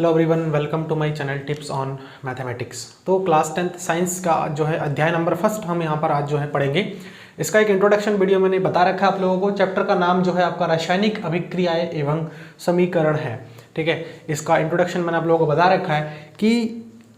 Hello everyone, welcome to my channel tips on mathematics. तो class 10th science का जो है अध्याय नंबर फर्स्ट हम यहाँ पर आज जो है पढ़ेंगे। इसका एक इंट्रोडक्शन वीडियो मैंने बता रखा है आप लोगों को। चैप्टर का नाम जो है आपका रासायनिक अभिक्रियाएं एवं समीकरण है। ठीक है, इसका इंट्रोडक्शन मैंने आप लोगों को बता रखा है कि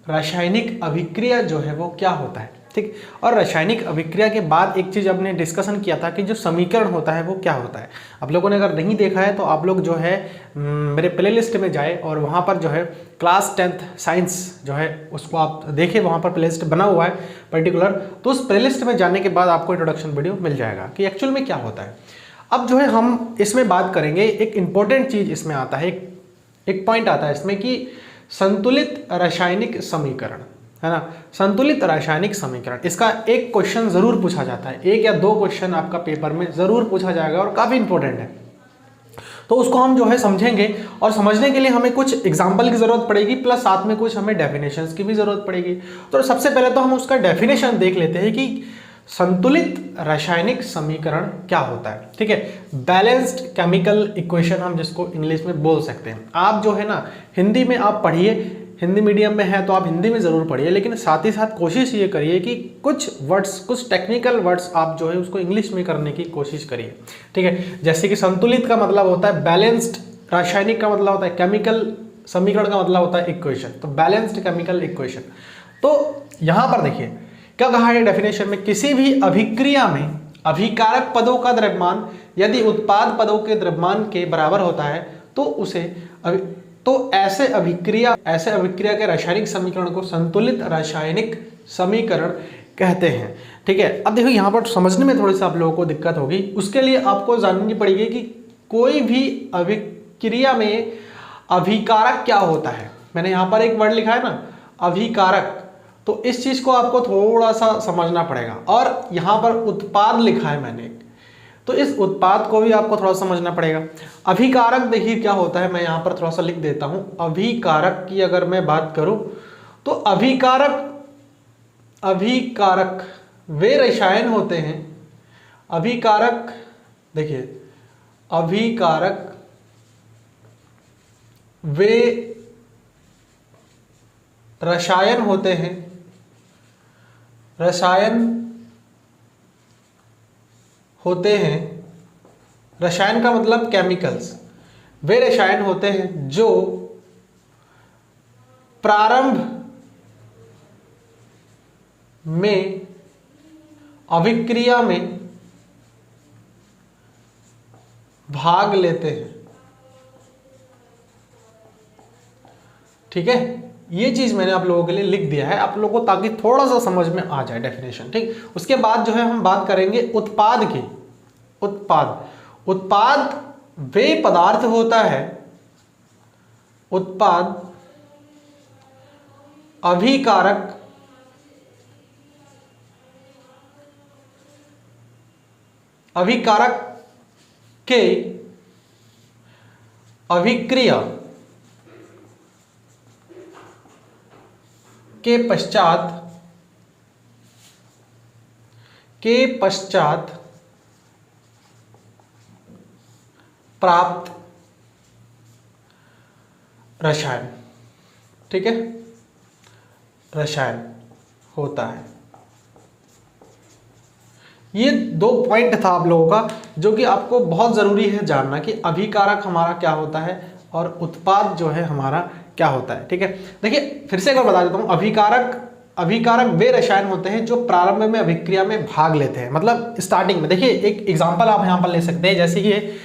रासायनिक अभिक्रिया जो है वो क्या होता है। ठीक, और रासायनिक अभिक्रिया के बाद एक चीज़ आपने डिस्कशन किया था कि जो समीकरण होता है वो क्या होता है। आप लोगों ने अगर नहीं देखा है तो आप लोग जो है मेरे प्लेलिस्ट में जाए और वहाँ पर जो है क्लास 10th साइंस जो है उसको आप देखें, वहाँ पर प्लेलिस्ट बना हुआ है पर्टिकुलर। तो उस प्लेलिस्ट में जाने के बाद आपको इंट्रोडक्शन वीडियो मिल जाएगा कि एक्चुअल में क्या होता है। अब जो है हम इसमें बात करेंगे, एक इंपॉर्टेंट चीज़ इसमें आता है, एक पॉइंट आता है इसमें कि संतुलित रासायनिक समीकरण, है ना। संतुलित रासायनिक समीकरण, इसका एक क्वेश्चन जरूर पूछा जाता है, एक या दो क्वेश्चन आपका पेपर में जरूर पूछा जाएगा और काफी इंपॉर्टेंट है। तो उसको हम जो है समझेंगे और समझने के लिए हमें कुछ एग्जांपल की जरूरत पड़ेगी, प्लस साथ में कुछ हमें डेफिनेशंस की भी जरूरत पड़ेगी। तो सबसे पहले तो हम उसका डेफिनेशन देख लेते हैं कि संतुलित रासायनिक समीकरण क्या होता है। ठीक है, बैलेंस्ड केमिकल इक्वेशन हम जिसको इंग्लिश में बोल सकते हैं। आप जो है ना हिंदी में आप पढ़िए, हिंदी मीडियम में है तो आप हिंदी में ज़रूर पढ़िए, लेकिन साथ ही साथ कोशिश ये करिए कि कुछ वर्ड्स, कुछ टेक्निकल वर्ड्स आप जो है उसको इंग्लिश में करने की कोशिश करिए। ठीक है, जैसे कि संतुलित का मतलब होता है बैलेंस्ड, रासायनिक का मतलब होता है केमिकल, समीकरण का मतलब होता है इक्वेशन। तो बैलेंस्ड केमिकल इक्वेशन। तो यहाँ पर देखिए क्या कहा है डेफिनेशन में, किसी भी अभिक्रिया में अभिकारक पदों का द्रव्यमान यदि उत्पाद पदों के द्रव्यमान के बराबर होता है तो उसे ऐसे अभिक्रिया के रासायनिक समीकरण को संतुलित रासायनिक समीकरण कहते हैं। ठीक है, अब देखो यहाँ पर समझने में थोड़ी सा आप लोगों को दिक्कत होगी। उसके लिए आपको जाननी पड़ेगी कि कोई भी अभिक्रिया में अभिकारक क्या होता है। मैंने यहाँ पर एक वर्ड लिखा है ना, अभिकारक, तो इस चीज को आपको थोड़ा सा समझना पड़ेगा। और यहाँ पर उत्पाद लिखा है मैंने, तो इस उत्पाद को भी आपको थोड़ा समझना पड़ेगा। अभिकारक देखिए क्या होता है, मैं यहाँ पर थोड़ा सा लिख देता हूं। अभिकारक की अगर मैं बात करूं तो अभिकारक वे रसायन होते हैं। अभिकारक देखिए, अभिकारक वे रसायन होते हैं, रसायन होते हैं, रसायन का मतलब केमिकल्स, वे रसायन होते हैं जो प्रारंभ में अभिक्रिया में भाग लेते हैं। ठीक है, ये चीज मैंने आप लोगों के लिए लिख दिया है आप लोगों को, ताकि थोड़ा सा समझ में आ जाए डेफिनेशन। ठीक, उसके बाद जो है हम बात करेंगे उत्पाद की। उत्पाद वे पदार्थ होता है, उत्पाद अभिकारक के अभिक्रिया के पश्चात प्राप्त रसायन। ठीक है, रसायन होता है। ये दो पॉइंट था आप लोगों का जो कि आपको बहुत जरूरी है जानना कि अभिकारक हमारा क्या होता है और उत्पाद जो है हमारा क्या होता है। ठीक है, देखिए फिर से एक बार बता देता हूं। अभिकारक वे रसायन होते हैं जो प्रारंभ में अभिक्रिया में भाग लेते हैं, मतलब स्टार्टिंग में। देखिए एक एग्जांपल आप यहां पर ले सकते हैं, जैसे ये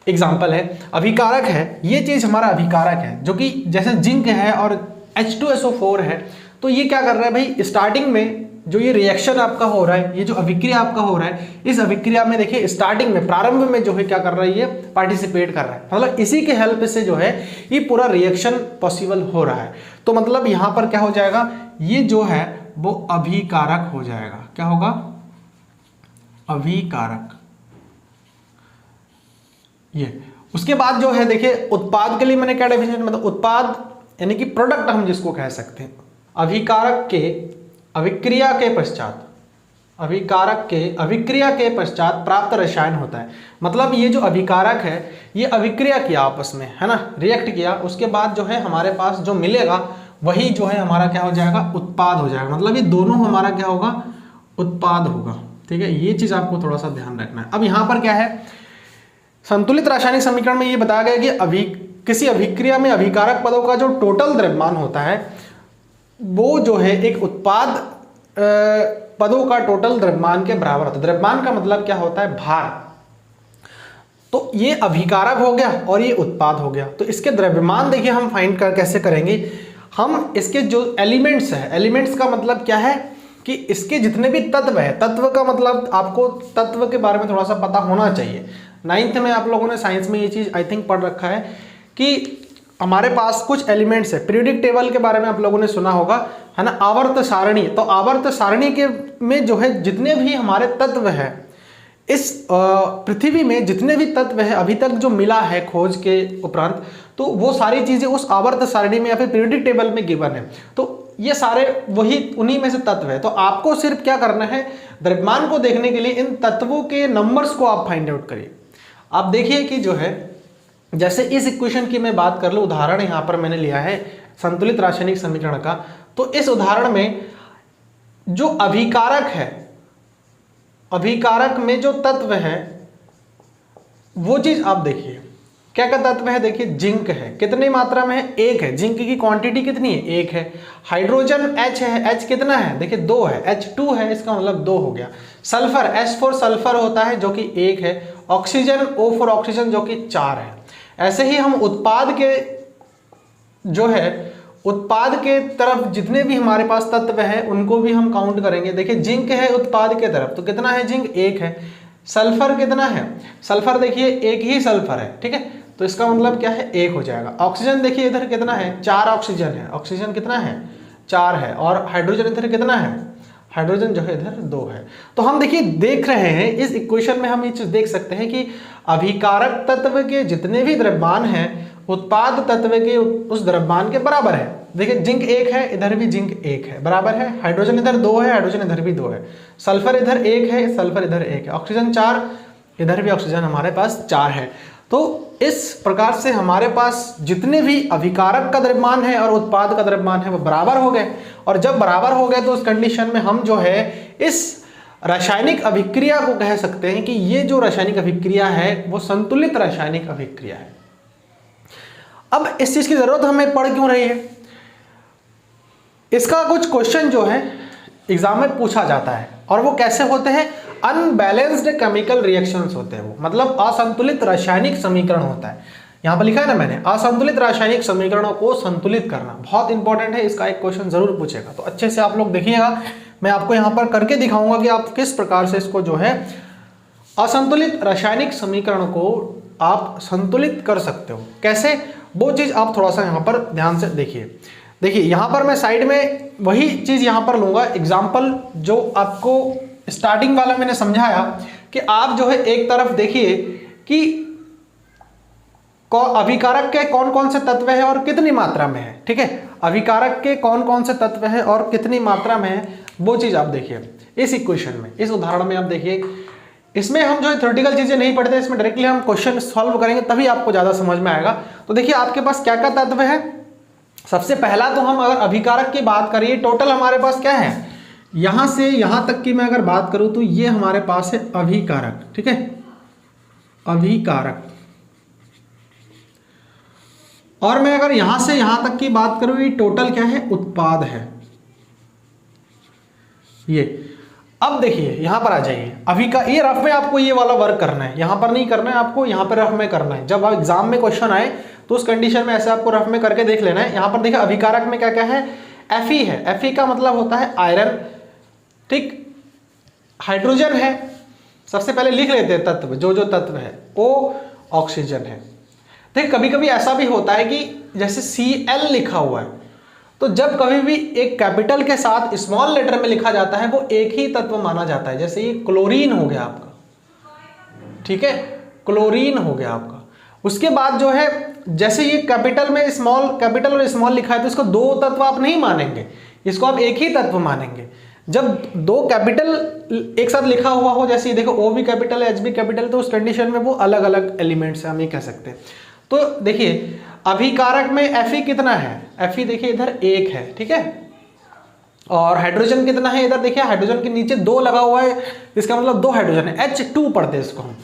एग्जांपल है, अभिकारक है, ये चीज हमारा अभिकारक है, जो कि जैसे जिंक है और H2SO4 है। तो ये क्या कर रहा है भाई, स्टार्टिंग में जो ये रिएक्शन आपका हो रहा है, ये जो अभिक्रिया आपका हो रहा है, इस अभिक्रिया में देखिए स्टार्टिंग में, प्रारंभ में जो है क्या कर रहा है, ये पार्टिसिपेट कर रहा है। मतलब इसी के हेल्प से जो है ये पूरा रिएक्शन पॉसिबल हो रहा है। तो मतलब यहां पर क्या हो जाएगा, ये जो है वो अभिकारक हो जाएगा। क्या होगा, अभिकारक। ये उसके बाद जो है देखिए उत्पाद के लिए मैंने क्या डेफिनेशन, मतलब उत्पाद यानी कि प्रोडक्ट हम जिसको कह सकते हैं, अभिकारक के अभिक्रिया के पश्चात अभिकारक के अभिक्रिया के पश्चात प्राप्त रसायन होता है। मतलब ये जो अभिकारक है ये अभिक्रिया किया आपस में, है ना, रिएक्ट किया, उसके बाद जो है हमारे पास जो मिलेगा वही जो है हमारा क्या हो जाएगा, उत्पाद हो जाएगा। मतलब ये दोनों हमारा क्या होगा, उत्पाद होगा। ठीक है, ये चीज आपको थोड़ा सा ध्यान रखना है। अब यहाँ पर क्या है, संतुलित रासायनिक समीकरण में ये बताया गया कि किसी अभिक्रिया में अभिकारक पदों का जो टोटल द्रव्यमान होता है वो जो है एक उत्पाद पदों का टोटल द्रव्यमान के बराबर होता है। द्रव्यमान का मतलब क्या होता है, भार। तो ये अभिकारक हो गया और ये उत्पाद हो गया। तो इसके द्रव्यमान देखिए हम फाइंड कर कैसे करेंगे, हम इसके जो एलिमेंट्स है, एलिमेंट्स का मतलब क्या है कि इसके जितने भी तत्व है, तत्व का मतलब आपको तत्व के बारे में थोड़ा सा पता होना चाहिए। 9th में आप लोगों ने साइंस में ये चीज आई थिंक पढ़ रखा है कि हमारे पास कुछ एलिमेंट्स है। पीरियोडिक टेबल के बारे में आप लोगों ने सुना होगा, है ना, आवर्त सारणी। तो आवर्त सारणी के में जो है जितने भी हमारे तत्व है, इस पृथ्वी में जितने भी तत्व है अभी तक जो मिला है खोज के उपरांत, तो वो सारी चीजें उस आवर्त सारणी में या फिर पीरियोडिक टेबल में गिवन है। तो ये सारे वही उन्हीं में से तत्व है। तो आपको सिर्फ क्या करना है, द्रव्यमान को देखने के लिए इन तत्वों के नंबर्स को आप फाइंड आउट करिए। आप देखिए कि जो है जैसे इस इक्वेशन की मैं बात कर लूं, उदाहरण यहां पर मैंने लिया है संतुलित रासायनिक समीकरण का। तो इस उदाहरण में जो अभिकारक है, अभिकारक में जो तत्व है वो चीज आप देखिए, क्या क्या तत्व है, देखिए जिंक है, कितनी मात्रा में है, 1 है। जिंक की क्वांटिटी कितनी है, 1 है। हाइड्रोजन H है, H कितना है, देखिए 2 है, H2 है, इसका मतलब 2 हो गया। सल्फर S फॉर सल्फर होता है जो कि 1 है। ऑक्सीजन O फॉर ऑक्सीजन जो कि 4 है। ऐसे ही हम उत्पाद के जो है, उत्पाद के तरफ जितने भी हमारे पास तत्व है उनको भी हम काउंट करेंगे। देखिए जिंक है उत्पाद के तरफ, तो कितना है जिंक, 1 है। सल्फर कितना है, सल्फर देखिए 1 ही सल्फर है, ठीक है, तो इसका मतलब क्या है, 1 हो जाएगा। ऑक्सीजन देखिए इधर कितना है, 4 ऑक्सीजन है, ऑक्सीजन कितना है, 4 है। और हाइड्रोजन इधर कितना है, हाइड्रोजन जो है इधर 2 है। तो हम देखिए देख रहे हैं इस इक्वेशन में हम ये चीज देख सकते हैं कि अभिकारक तत्व के जितने भी द्रव्यमान हैं उत्पाद तत्व के उस द्रव्यमान के बराबर है। देखिए जिंक 1 है, इधर भी जिंक 1 है, बराबर है। हाइड्रोजन इधर 2 है, हाइड्रोजन इधर भी 2 है। सल्फर इधर 1 है, सल्फर इधर 1 है। ऑक्सीजन 4, इधर भी ऑक्सीजन हमारे पास 4 है। तो इस प्रकार से हमारे पास जितने भी अभिकारक का द्रव्यमान है और उत्पाद का द्रव्यमान है वो बराबर हो गए। और जब बराबर हो गए तो उस कंडीशन में हम जो है इस रासायनिक अभिक्रिया को कह सकते हैं कि ये जो रासायनिक अभिक्रिया है वो संतुलित रासायनिक अभिक्रिया है। अब इस चीज की जरूरत हमें पड़ क्यों रही है, इसका कुछ क्वेश्चन जो है एग्जाम में पूछा जाता है और वो कैसे होते हैं, अनबैलेंस्ड केमिकल रिएक्शंस होते हैं वो, मतलब असंतुलित रासायनिक समीकरण होता है। यहां पर लिखा है ना मैंने, असंतुलित रासायनिक समीकरणों को संतुलित करना बहुत इंपॉर्टेंट है, इसका एक क्वेश्चन जरूर पूछेगा। तो अच्छे से आप लोग देखिएगा, मैं आपको यहां पर करके दिखाऊंगा कि आप किस प्रकार से इसको जो है असंतुलित रासायनिक समीकरण को आप संतुलित कर सकते हो। कैसे, वो चीज आप थोड़ा सा यहां पर ध्यान से देखिए। देखिए यहां पर मैं साइड में वही चीज यहां पर लूंगा, एग्जाम्पल जो आपको स्टार्टिंग वाला मैंने समझाया कि आप जो है एक तरफ देखिए कि अभिकारक के कौन कौन से तत्व है और कितनी मात्रा में है, ठीक है, अभिकारक के कौन कौन से तत्व है और कितनी मात्रा में है, वो चीज आप देखिए इस इक्वेशन में, इस उदाहरण में आप देखिए। इसमें हम जो है थ्योरेटिकल चीजें नहीं पढ़ते, इसमें डायरेक्टली हम क्वेश्चन सॉल्व करेंगे तभी आपको ज्यादा समझ में आएगा। तो देखिए आपके पास क्या क्या तत्व है। सबसे पहला तो हम अगर अभिकारक की बात करिए, टोटल हमारे पास क्या है, यहां से यहां तक की मैं अगर बात करूं तो ये हमारे पास है अभिकारक, ठीक है, अभिकारक। और मैं अगर यहां से यहां तक की बात करूं, ये टोटल क्या है, उत्पाद है ये। अब देखिए यहां पर आ जाइए, अभी का ये रफ में आपको ये वाला वर्क करना है, यहां पर नहीं करना है आपको, यहां पर रफ में करना है। जब आप एग्जाम में क्वेश्चन आए तो उस कंडीशन में ऐसे आपको रफ में करके देख लेना है। यहां पर देखिए अभिकारक में क्या क्या है, Fe है, Fe का मतलब होता है आयरन, ठीक, हाइड्रोजन है, सबसे पहले लिख लेते हैं तत्व, जो जो तत्व है, O ऑक्सीजन है। देखिए कभी कभी ऐसा भी होता है कि जैसे Cl लिखा हुआ है, तो जब कभी भी एक कैपिटल के साथ स्मॉल लेटर में लिखा जाता है वो एक ही तत्व माना जाता है। जैसे ये क्लोरीन हो गया आपका, ठीक है, क्लोरीन हो गया आपका। उसके बाद जो है जैसे ये कैपिटल में स्मॉल, कैपिटल और स्मॉल लिखा है तो इसको दो तत्व आप नहीं मानेंगे, इसको आप एक ही तत्व मानेंगे। जब दो कैपिटल एक साथ लिखा हुआ हो, जैसे देखो O भी कैपिटल है H भी कैपिटल, तो उस कंडीशन में वो अलग अलग एलिमेंट्स है, हम ये कह सकते हैं। तो देखिए अभिकारक में Fe कितना है, Fe देखिए इधर 1 है, ठीक है, और हाइड्रोजन कितना है, इधर देखिए हाइड्रोजन के नीचे 2 लगा हुआ है, इसका मतलब 2 हाइड्रोजन है, H2 पढ़ते हैं इसको हम,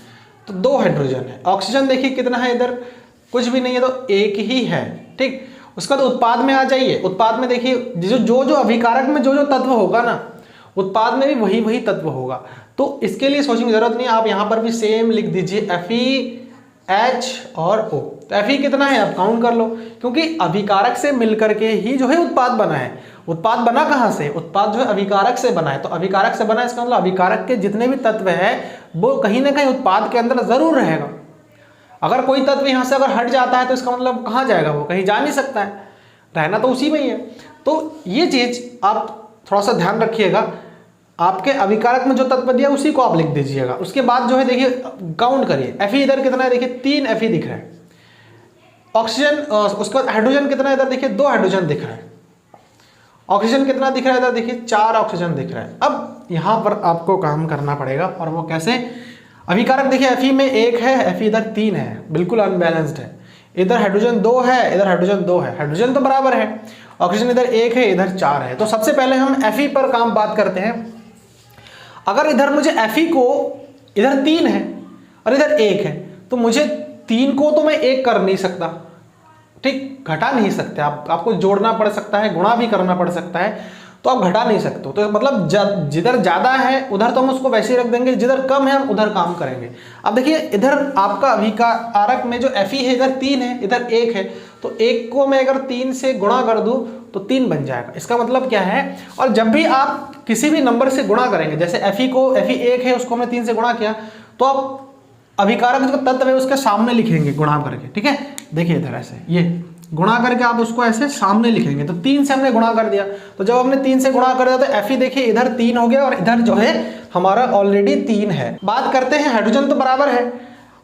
तो 2 हाइड्रोजन है। ऑक्सीजन देखिए कितना है, इधर कुछ भी नहीं है, तो 1 ही है, ठीक। उसका तो उत्पाद में आ जाइए, उत्पाद में देखिए जो अभिकारक में जो तत्व होगा ना, उत्पाद में भी वही तत्व होगा। तो इसके लिए सोचने की जरूरत नहीं, आप यहाँ पर भी सेम लिख दीजिए Fe, H और O। तो Fe कितना है आप काउंट कर लो, क्योंकि अभिकारक से मिलकर के ही जो है उत्पाद बना है। उत्पाद बना कहाँ से, उत्पाद जो है अभिकारक से बना है, तो अभिकारक से बना है, इसका मतलब अभिकारक के जितने भी तत्व है वो कहीं ना कहीं उत्पाद के अंदर जरूर रहेगा। अगर कोई तत्व यहाँ से अगर हट जाता है तो इसका मतलब कहाँ जाएगा, वो कहीं जा नहीं सकता है, रहना तो उसी में ही है। तो ये चीज आप थोड़ा सा ध्यान रखिएगा, आपके अभिकारक में जो तत्व दिया उसी को आप लिख दीजिएगा। उसके बाद जो है देखिए काउंट करिए, Fe इधर कितना है, देखिए 3 Fe दिख रहा है। ऑक्सीजन, उसके बाद हाइड्रोजन कितना है, इधर देखिए 2 हाइड्रोजन दिख रहा है। ऑक्सीजन कितना दिख रहा है, इधर देखिए 4 ऑक्सीजन दिख रहा है। अब यहाँ पर आपको काम करना पड़ेगा, और वो कैसे, अभिकारक देखिए Fe में 1 है, Fe इधर 3 है, बिल्कुल अनबैलेंस्ड है। इधर हाइड्रोजन 2 है, इधर हाइड्रोजन 2 है, हाइड्रोजन तो बराबर है। ऑक्सीजन इधर 1 है, इधर 4 है। तो सबसे पहले हम Fe पर काम बात करते हैं। अगर इधर मुझे Fe को, इधर 3 है और इधर 1 है, तो मुझे 3 को तो मैं 1 कर नहीं सकता, ठीक, घटा नहीं सकते आप, आपको जोड़ना पड़ सकता है, गुणा भी करना पड़ सकता है, तो आप घटा नहीं सकते। तो मतलब जिधर ज्यादा है उधर तो हम उसको वैसे ही रख देंगे, जिधर कम है हम उधर काम करेंगे। अब देखिए इधर आपका अभिकारक में जो Fe है, इधर 3 है, इधर 1 है, तो 1 को मैं अगर 3 से गुणा कर दूं तो 3 बन जाएगा। इसका मतलब क्या है, और जब भी आप किसी भी नंबर से गुणा करेंगे, जैसे Fe 1 है, उसको हमने 3 से गुणा किया, तो आप अभिकारक जो तत्व है उसके सामने लिखेंगे गुणा करके, ठीक है। देखिए इधर ऐसे ये गुणा करके आप उसको ऐसे सामने लिखेंगे, तो 3 से हमने गुणा कर दिया। तो जब हमने 3 से गुणा कर दिया तो Fe देखिए इधर 3 हो गया, और इधर जो है हमारा ऑलरेडी 3 है। बात करते हैं, हाइड्रोजन तो बराबर है।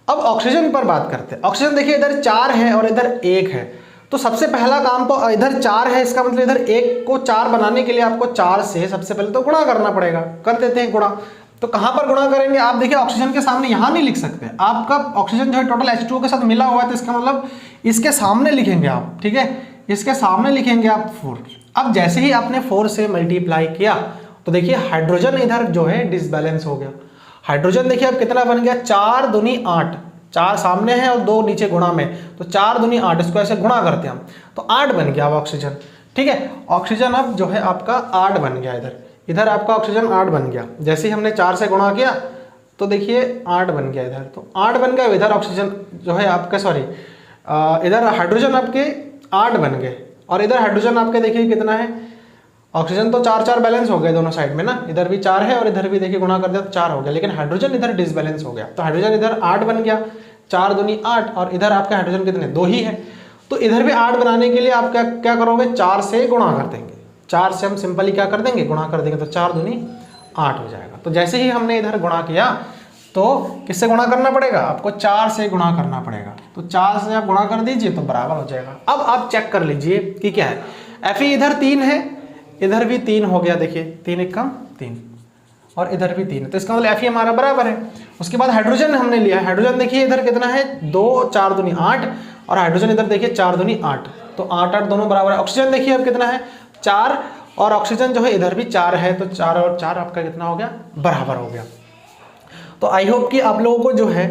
अब ऑक्सीजन पर बात करते हैं। ऑक्सीजन देखिए इधर 4 है और इधर 1 है, तो सबसे पहला काम तो इधर 4 है, इसका मतलब इधर 1 को 4 बनाने के लिए आपको 4 से सबसे पहले तो गुणा करना पड़ेगा। कर देते हैं गुणा। तो कहां पर गुणा करेंगे, आप देखिए ऑक्सीजन के सामने यहां नहीं लिख सकते, आपका ऑक्सीजन जो है टोटल H2O के साथ मिला हुआ है, तो इसका मतलब इसके सामने लिखेंगे आप, ठीक है, इसके सामने लिखेंगे आप 4। अब जैसे ही आपने 4 से मल्टीप्लाई किया तो देखिए हाइड्रोजन इधर जो है डिसबैलेंस हो गया। हाइड्रोजन देखिए अब कितना बन गया, 4 दूनी 8, 4 सामने है और 2 नीचे गुणा में, तो 4 दूनी 8, इसको ऐसे गुणा करते हैं हम, तो 8 बन गया अब ऑक्सीजन, ठीक है। ऑक्सीजन अब जो है आपका 8 बन गया, इधर आपका ऑक्सीजन 8 बन गया। जैसे ही हमने 4 से गुणा किया तो देखिए 8 बन गया, इधर तो 8 बन गया। इधर ऑक्सीजन जो है आपका, सॉरी इधर हाइड्रोजन आपके 8 बन गए, और इधर हाइड्रोजन आपके देखिए कितना है, ऑक्सीजन तो 4-4 बैलेंस हो गए दोनों साइड में ना, इधर भी 4 है और इधर भी देखिए गुणा कर दिया तो 4 हो गया, लेकिन हाइड्रोजन इधर डिसबैलेंस हो गया। तो हाइड्रोजन इधर 8 बन गया, 4 दूनी 8, और इधर आपके हाइड्रोजन कितने, 2 ही है। तो इधर भी 8 बनाने के लिए आप क्या करोगे, 4 से गुणा कर देंगे। 4 से हम सिंपली क्या कर देंगे, गुणा कर देंगे, तो 4 दूनी 8 हो जाएगा। तो जैसे ही हमने इधर गुणा किया तो किससे गुणा करना पड़ेगा, आपको 4 से गुणा करना पड़ेगा। तो 4 से आप गुणा कर दीजिए तो बराबर हो जाएगा। अब आप चेक कर लीजिए कि क्या है, Fe इधर 3 है, इधर भी 3 हो गया, देखिए 3 1 कम 3, और इधर भी 3 है, तो इसका मतलब Fe हमारा बराबर है। उसके बाद हाइड्रोजन हमने लिया, हाइड्रोजन देखिए इधर कितना है, 2 4 दूनी 8, और हाइड्रोजन इधर देखिए 4 दूनी 8, तो 8 8 दोनों बराबर है। ऑक्सीजन देखिए अब कितना है, 4, और ऑक्सीजन जो है इधर भी 4 है, तो 4 और 4 आपका कितना हो गया, बराबर हो गया। तो आई होप कि आप लोगों को जो है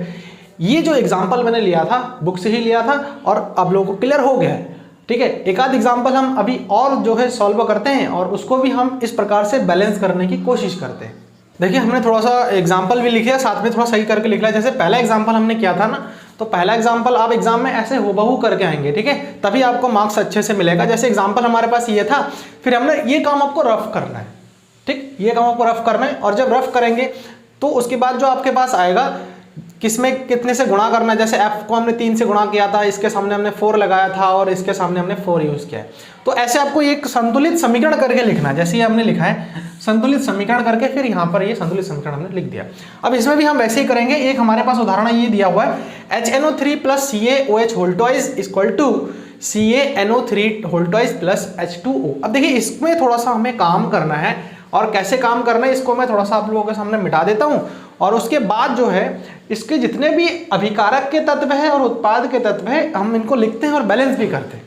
ये जो एग्जांपल मैंने लिया था बुक से ही लिया था, और आप लोगों को क्लियर हो गया है, ठीक है। एक आध एग्जांपल हम अभी और जो है सॉल्व करते हैं, और उसको भी हम इस प्रकार से बैलेंस करने की कोशिश करते हैं। देखिए हमने थोड़ा सा एग्जाम्पल भी लिखा, साथ में थोड़ा सही करके लिख लिया। जैसे पहला एग्जाम्पल हमने किया था ना, तो पहला एग्जाम्पल आप एग्जाम में ऐसे हुबहू करके आएंगे, ठीक है, तभी आपको मार्क्स अच्छे से मिलेगा। जैसे एग्जाम्पल हमारे पास ये था, फिर हमने ये काम आपको रफ करना है, ठीक, ये काम आपको रफ करना है, और जब रफ करेंगे तो उसके बाद जो आपके पास आएगा किसमें कितने से गुणा करना है। जैसे F को हमने 3 से गुणा किया था, इसके सामने हमने 4 लगाया था, और इसके सामने हमने 4 यूज किया है। तो ऐसे आपको एक संतुलित समीकरण करके लिखना है, जैसे ये हमने लिखा है संतुलित समीकरण करके, फिर यहाँ पर ये संतुलित समीकरण हमने लिख दिया। अब इसमें भी हम वैसे ही करेंगे। एक हमारे पास उदाहरण ये दिया हुआ है, HNO3 + CaOH whole twice equal to CaNO3 whole twice + H2O। अब देखिए इसमें थोड़ा सा हमें काम करना है, और कैसे काम करना है इसको मैं थोड़ा सा आप लोगों के सामने मिटा देता हूं, और उसके बाद जो है इसके जितने भी अभिकारक के तत्व हैं और उत्पाद के तत्व हैं हम इनको लिखते हैं और बैलेंस भी करते हैं।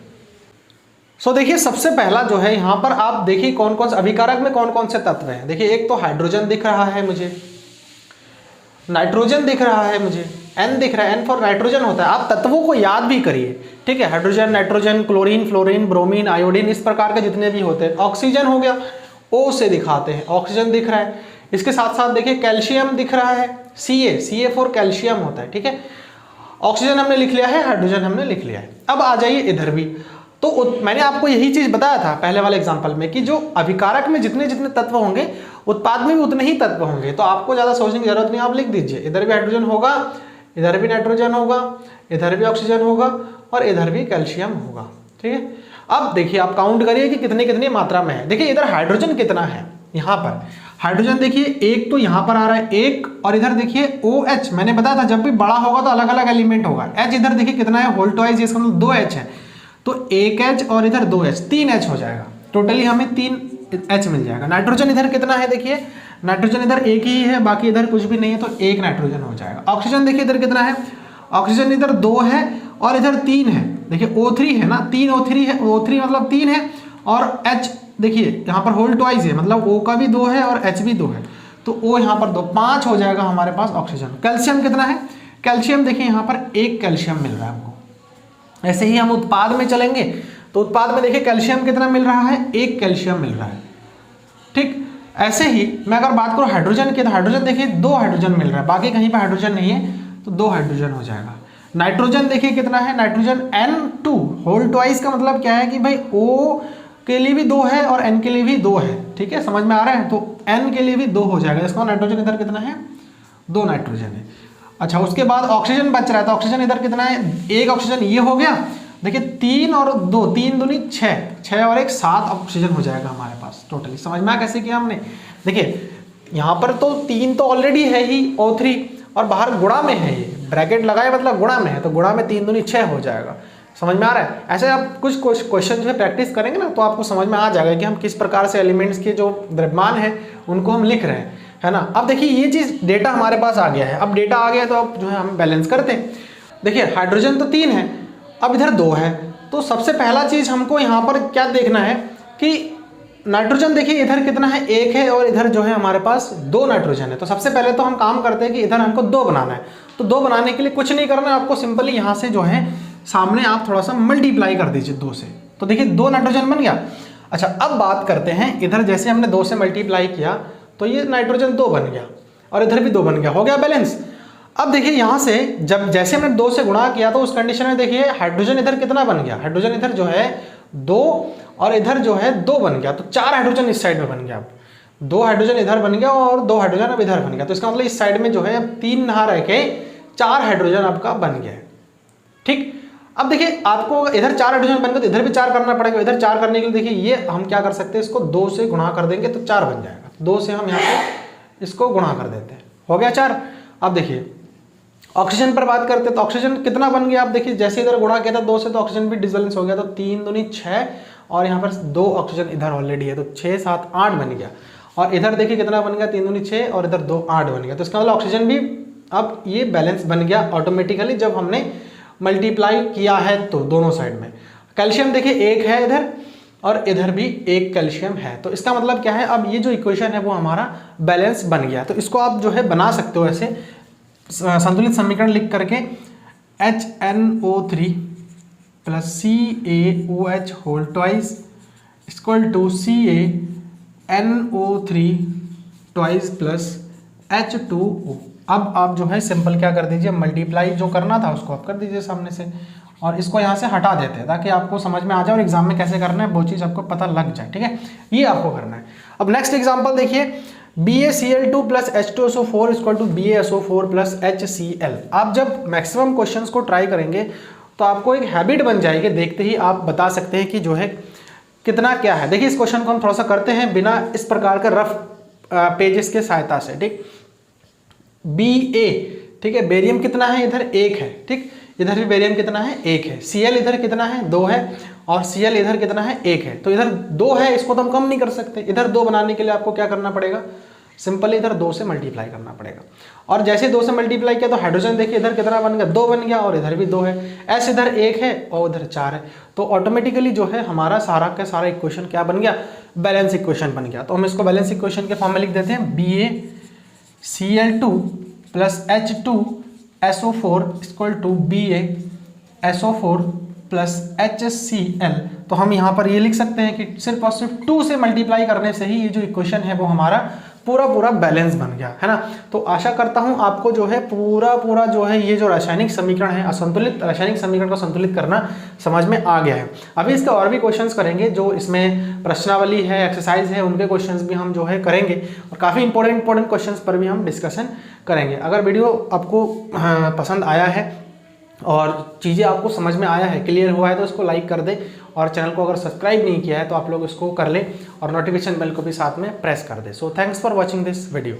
सो देखिए सबसे पहला जो है यहाँ पर आप देखिए कौन कौन से अभिकारक में कौन कौन से तत्व हैं। देखिए एक तो हाइड्रोजन दिख रहा है मुझे, नाइट्रोजन दिख रहा है मुझे, N दिख रहा है, N फॉर नाइट्रोजन होता है। आप तत्वों को याद भी करिए, ठीक है, hydrogen, nitrogen, chlorine, fluorine, bromine, iodine, इस प्रकार के जितने भी होते हैं। ऑक्सीजन हो गया, O से दिखाते हैं, ऑक्सीजन दिख रहा है। इसके साथ साथ देखिए कैल्शियम दिख रहा है, Ca फॉर कैल्शियम होता है, ठीक है। ऑक्सीजन हमने लिख लिया है, हाइड्रोजन हमने लिख लिया है। अब आ जाइए इधर भी, तो मैंने आपको यही चीज बताया था पहले वाले एग्जांपल में कि जो अभिकारक में जितने जितने तत्व होंगे उत्पाद में भी उतने ही तत्व होंगे। तो आपको ज्यादा सोचने की जरूरत नहीं, आप लिख दीजिए इधर भी हाइड्रोजन होगा, इधर भी नाइट्रोजन होगा, इधर भी ऑक्सीजन होगा और इधर भी कैल्शियम होगा, ठीक है। अब देखिए आप काउंट करिए कि कितनी कितनी मात्रा में है। देखिए इधर हाइड्रोजन कितना है, यहाँ पर हाइड्रोजन देखिए एक तो यहाँ पर आ रहा है एक, और इधर देखिए OH, मैंने बताया था जब भी बड़ा होगा तो अलग अलग एलिमेंट होगा। H इधर देखिए कितना है, होल ट्वाइस, इसका मतलब 2H है, तो 1H और इधर 2H, 3H हो जाएगा। टोटली हमें 3H मिल जाएगा। नाइट्रोजन इधर कितना है, देखिए नाइट्रोजन इधर एक ही है, बाकी इधर कुछ भी नहीं है, तो एक नाइट्रोजन हो जाएगा। ऑक्सीजन देखिए इधर कितना है, ऑक्सीजन इधर 2 है और इधर 3 है। देखिए O3 है ना, 3 O3 है, O3 मतलब 3 है, और H देखिए यहाँ पर होल ट्वाइस है, मतलब O का भी 2 है और H भी 2 है, तो O यहाँ पर 2, 5 हो जाएगा हमारे पास ऑक्सीजन। कैल्शियम कितना है, कैल्शियम देखिए यहाँ पर 1 कैल्शियम मिल रहा है हमको। ऐसे ही हम उत्पाद में चलेंगे तो उत्पाद में देखिए कैल्शियम कितना मिल रहा है, 1 कैल्शियम मिल रहा है, ठीक। ऐसे ही मैं अगर बात करूँ हाइड्रोजन की, तो हाइड्रोजन देखिए 2 हाइड्रोजन मिल रहा है, बाकी कहीं पर हाइड्रोजन नहीं है, तो 2 हाइड्रोजन हो जाएगा। नाइट्रोजन देखिए कितना है, नाइट्रोजन N2, होल ट्वाइस का मतलब क्या है कि भाई O के लिए भी 2 है और N के लिए भी 2 है, ठीक है, समझ में आ रहा है। तो N के लिए भी 2 हो जाएगा, इसका नाइट्रोजन इधर कितना है, 2 नाइट्रोजन है। अच्छा उसके बाद ऑक्सीजन बच रहा है, तो ऑक्सीजन इधर कितना है, 1 ऑक्सीजन ये हो गया। देखिए 3 और 2, 3 दूनी 6, 6 और 1 7 ऑक्सीजन हो जाएगा हमारे पास टोटली। समझ में आया कैसे किया हमने। देखिए यहाँ पर तो 3 तो ऑलरेडी है ही O3, और बाहर गुणा में है, ये ब्रैकेट लगाए मतलब गुणा में है, तो गुणा में 3 दूनी 6 हो जाएगा। समझ में आ रहा है। ऐसे आप कुछ क्वेश्चन जो है प्रैक्टिस करेंगे ना, तो आपको समझ में आ जाएगा कि हम किस प्रकार से एलिमेंट्स के जो द्रव्यमान है उनको हम लिख रहे हैं, है ना। अब देखिए ये चीज डेटा हमारे पास आ गया है, अब डेटा आ गया तो अब जो है हम बैलेंस करते हैं। देखिए हाइड्रोजन तो 3 है, अब इधर 2 है, तो सबसे पहला चीज हमको यहाँ पर क्या देखना है कि नाइट्रोजन देखिए इधर कितना है, 1 है, और इधर जो है हमारे पास 2 नाइट्रोजन है। तो सबसे पहले तो हम काम करते हैं कि इधर हमको 2 बनाना है। तो 2 बनाने के लिए कुछ नहीं करना है आपको, सिंपली यहाँ से जो है सामने आप थोड़ा सा मल्टीप्लाई कर दीजिए 2 से, तो देखिए 2 नाइट्रोजन बन गया। अच्छा अब बात करते हैं, इधर जैसे हमने 2 से मल्टीप्लाई किया तो ये नाइट्रोजन 2 बन गया और इधर भी 2 बन गया, हो गया बैलेंस। अब देखिए यहाँ से जब जैसे हमने 2 से गुणा किया तो उस कंडीशन में देखिए हाइड्रोजन इधर कितना बन गया, हाइड्रोजन इधर जो है 2 और इधर जो है 2 बन गया, तो 4 हाइड्रोजन इस साइड में बन गया। अब 2 हाइड्रोजन इधर बन गया और 2 हाइड्रोजन अब इधर बन गया, तो इसका मतलब इस साइड में जो है अब 3 नहा रह के 4 हाइड्रोजन आपका बन गया, ठीक। अब देखिए आपको इधर 4 हाइड्रोजन बन गए तो इधर भी 4 करना पड़ेगा। इधर 4 करने के लिए देखिए ये हम क्या कर सकते हैं, इसको 2 से गुणा कर देंगे तो 4 बन जाएगा। 2 से हम यहाँ पे इसको गुणा कर देते हैं, हो गया 4। अब देखिए ऑक्सीजन पर बात करते हैं, तो ऑक्सीजन कितना बन गया, आप देखिए जैसे इधर गुणा किया था 2 से तो ऑक्सीजन भी डिसबैलेंस हो गया, तो 3 दूनी 6 और यहाँ पर 2 ऑक्सीजन इधर ऑलरेडी है, तो 6 7 8 बन गया। और इधर देखिए कितना बन गया, 3 दूनी 6 और इधर 2 8 बन गया। तो इसका मतलब ऑक्सीजन भी अब ये बैलेंस बन गया ऑटोमेटिकली जब हमने मल्टीप्लाई किया है तो दोनों साइड में। कैल्शियम देखिए 1 है इधर और इधर भी 1 कैल्शियम है, तो इसका मतलब क्या है, अब ये जो इक्वेशन है वो हमारा बैलेंस बन गया। तो इसको आप जो है बना सकते हो ऐसे संतुलित समीकरण लिख करके, HNO3 plus CaOH whole twice equal to CaNO3 twice plus H2O। अब आप जो है सिंपल क्या कर दीजिए, मल्टीप्लाई जो करना था उसको आप कर दीजिए सामने से, और इसको यहाँ से हटा देते हैं ताकि आपको समझ में आ जाए और एग्जाम में कैसे करना है वो चीज़ आपको पता लग जाए, ठीक है। ये आपको करना है। अब नेक्स्ट एग्जांपल देखिए, BaCl2 plus H2SO4 equal to BaSO4 plus HCl। आप जब मैक्सिमम क्वेश्चंस को ट्राई करेंगे तो आपको एक हैबिट बन जाएगी, देखते ही आप बता सकते हैं कि जो है कितना क्या है। देखिए इस क्वेश्चन को हम थोड़ा सा करते हैं बिना इस प्रकार के रफ पेजेस के सहायता से, ठीक। Ba, ठीक है, बेरियम कितना है, इधर 1 है, ठीक, इधर भी बेरियम कितना है, 1 है। Cl इधर कितना है, 2 है, और Cl इधर कितना है 1 है, तो इधर 2 है, इसको तो हम कम नहीं कर सकते। इधर 2 बनाने के लिए आपको क्या करना पड़ेगा, सिंपली इधर 2 से मल्टीप्लाई करना पड़ेगा। और जैसे 2 से मल्टीप्लाई किया तो हाइड्रोजन देखिए इधर कितना बन गया, 2 बन गया, और इधर भी 2 है। S इधर 1 है और उधर 4 है, तो ऑटोमेटिकली जो है हमारा सारा का सारा इक्वेशन क्या बन गया, बैलेंस इक्वेशन बन गया। तो हम इसको बैलेंस इक्वेशन के फॉर्म में लिख देते हैं, BaCl2 plus H2SO4 equal to BaSO4 plus HCl। तो हम यहाँ पर ये लिख सकते हैं कि सिर्फ और सिर्फ 2 से मल्टीप्लाई करने से ही ये जो इक्वेशन है वो हमारा पूरा बैलेंस बन गया है ना। तो आशा करता हूँ आपको जो है पूरा जो है ये जो रासायनिक समीकरण है, असंतुलित रासायनिक समीकरण को संतुलित करना समझ में आ गया है। अभी इसके और भी क्वेश्चंस करेंगे, जो इसमें प्रश्नावली है, एक्सरसाइज है, उनके क्वेश्चंस भी हम जो है करेंगे, और काफ़ी इंपॉर्टेंट क्वेश्चंस पर भी हम डिस्कशन करेंगे। अगर वीडियो आपको पसंद आया है और चीज़ें आपको समझ में आया है, क्लियर हुआ है, तो इसको लाइक कर दे, और चैनल को अगर सब्सक्राइब नहीं किया है तो आप लोग इसको कर लें, और नोटिफिकेशन बेल को भी साथ में प्रेस कर दे। So thanks for watching this video.